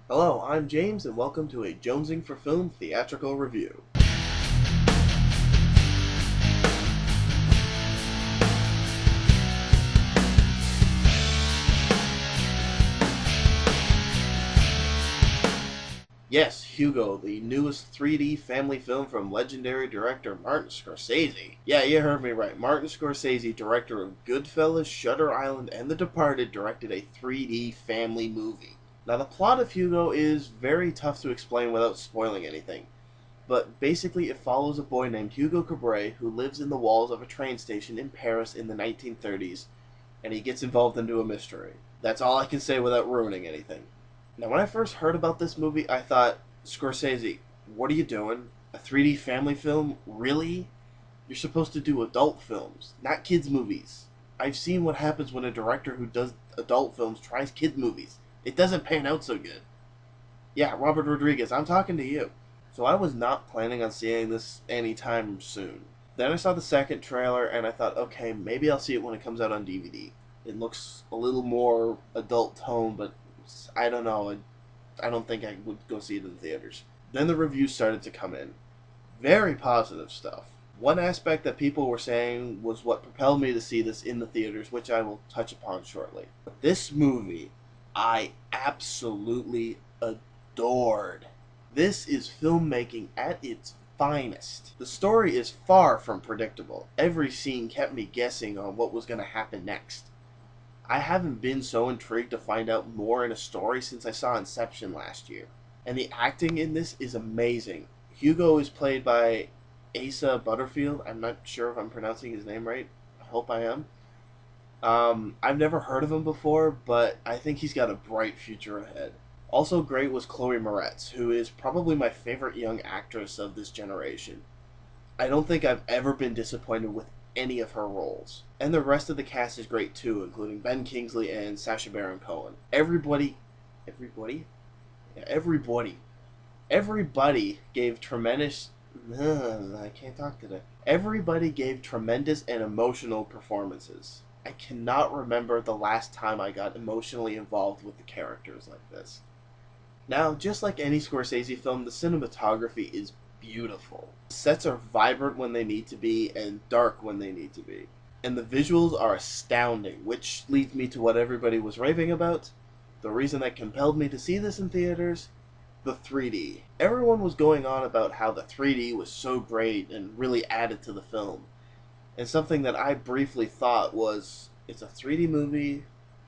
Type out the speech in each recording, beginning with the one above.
Hello, I'm James, and welcome to a Jonesing for Film theatrical review. Yes, Hugo, the newest 3D family film from legendary director Martin Scorsese. Yeah, you heard me right. Martin Scorsese, director of Goodfellas, Shutter Island, and The Departed, directed a 3D family movie. Now, the plot of Hugo is very tough to explain without spoiling anything. But basically, it follows a boy named Hugo Cabret who lives in the walls of a train station in Paris in the 1930s, and he gets involved into a mystery. That's all I can say without ruining anything. Now, when I first heard about this movie, I thought, Scorsese, what are you doing? A 3D family film? Really? You're supposed to do adult films, not kids' movies. I've seen what happens when a director who does adult films tries kids' movies. It doesn't pan out so good. Yeah, Robert Rodriguez, I'm talking to you. So I was not planning on seeing this anytime soon. Then I saw the second trailer and I thought, okay, maybe I'll see it when it comes out on DVD. It looks a little more adult tone, but I don't know. I don't think I would go see it in the theaters. Then the reviews started to come in. Very positive stuff. One aspect that people were saying was what propelled me to see this in the theaters, which I will touch upon shortly. But this movie, I absolutely adored. This is filmmaking at its finest. The story is far from predictable. Every scene kept me guessing on what was going to happen next. I haven't been so intrigued to find out more in a story since I saw Inception last year. And the acting in this is amazing. Hugo is played by Asa Butterfield. I'm not sure if I'm pronouncing his name right. I hope I am. I've never heard of him before, but I think he's got a bright future ahead. Also great was Chloe Moretz, who is probably my favorite young actress of this generation. I don't think I've ever been disappointed with any of her roles. And the rest of the cast is great too, including Ben Kingsley and Sacha Baron Cohen. Everybody? Yeah, everybody gave tremendous. I can't talk today. Everybody gave tremendous and emotional performances. I cannot remember the last time I got emotionally involved with the characters like this. Now, just like any Scorsese film, the cinematography is beautiful. Sets are vibrant when they need to be and dark when they need to be. And the visuals are astounding, which leads me to what everybody was raving about. The reason that compelled me to see this in theaters, the 3D. Everyone was going on about how the 3D was so great and really added to the film. And something that I briefly thought was, it's a 3D movie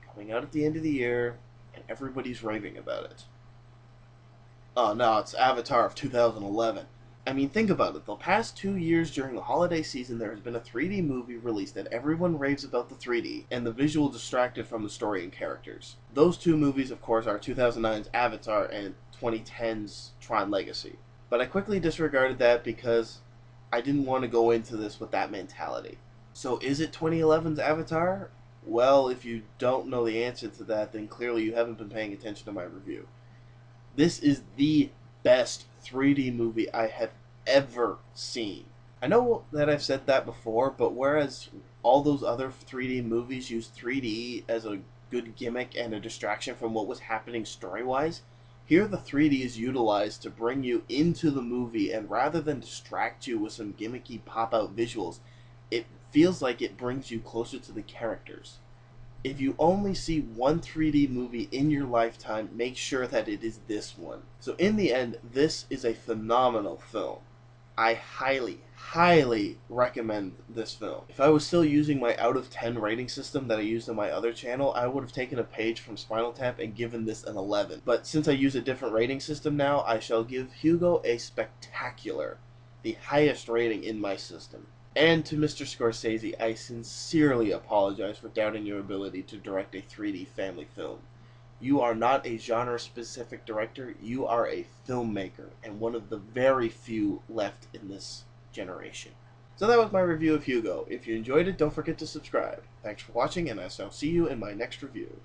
coming out at the end of the year, and everybody's raving about it. Oh no, it's Avatar of 2011. I mean, think about it. The past 2 years during the holiday season, there has been a 3D movie released that everyone raves about the 3D, and the visual distracted from the story and characters. Those two movies, of course, are 2009's Avatar and 2010's Tron Legacy. But I quickly disregarded that because I didn't want to go into this with that mentality. So is it 2011's Avatar? Well, if you don't know the answer to that, then clearly you haven't been paying attention to my review. This is the best 3D movie I have ever seen. I know that I've said that before, but whereas all those other 3D movies used 3D as a good gimmick and a distraction from what was happening story-wise, here the 3D is utilized to bring you into the movie, and rather than distract you with some gimmicky pop-out visuals, it feels like it brings you closer to the characters. If you only see one 3D movie in your lifetime, make sure that it is this one. So in the end, this is a phenomenal film. I highly, highly recommend this film. If I was still using my out of 10 rating system that I used on my other channel, I would have taken a page from Spinal Tap and given this an 11. But since I use a different rating system now, I shall give Hugo a spectacular, the highest rating in my system. And to Mr. Scorsese, I sincerely apologize for doubting your ability to direct a 3D family film. You are not a genre-specific director, you are a filmmaker, and one of the very few left in this generation. So that was my review of Hugo. If you enjoyed it, don't forget to subscribe. Thanks for watching, and I shall see you in my next review.